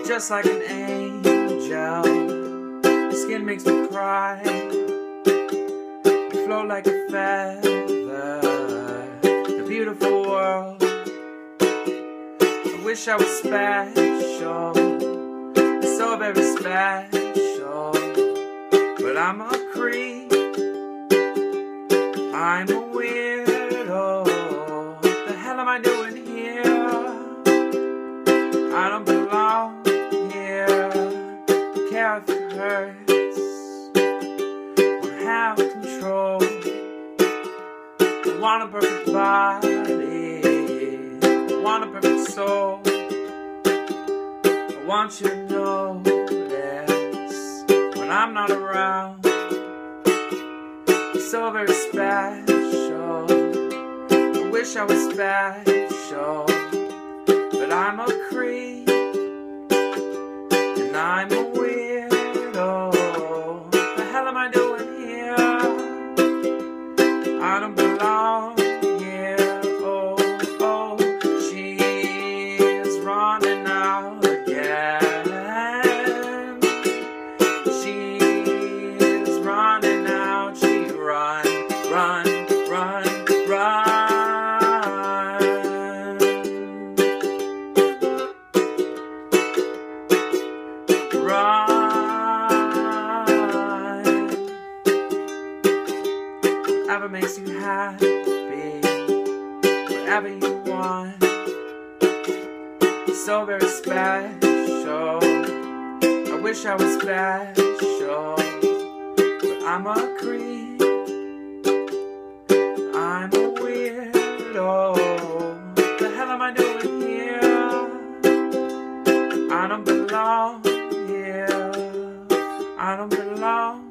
just like an angel. Your skin makes me cry. You float like a feather. The beautiful world. I wish I was special, so very special. But I'm a creep, I'm a weirdo. The hell am I doing here? I don't belong here. Don't care if it hurts. Won't have control. I want a perfect body. I want a perfect soul. I want you to notice when I'm not around. You're so very special. I wish I was special. But I'm a creep, and I'm a weirdo. The hell am I doing here? I don't belong here. Oh, oh, she's running out again. She's running out. She run, run, run, run. Whatever makes you happy, whatever you want. You're so very special. I wish I was special. But I'm a creep, I'm a weirdo. The hell am I doing here? I don't belong here. I don't belong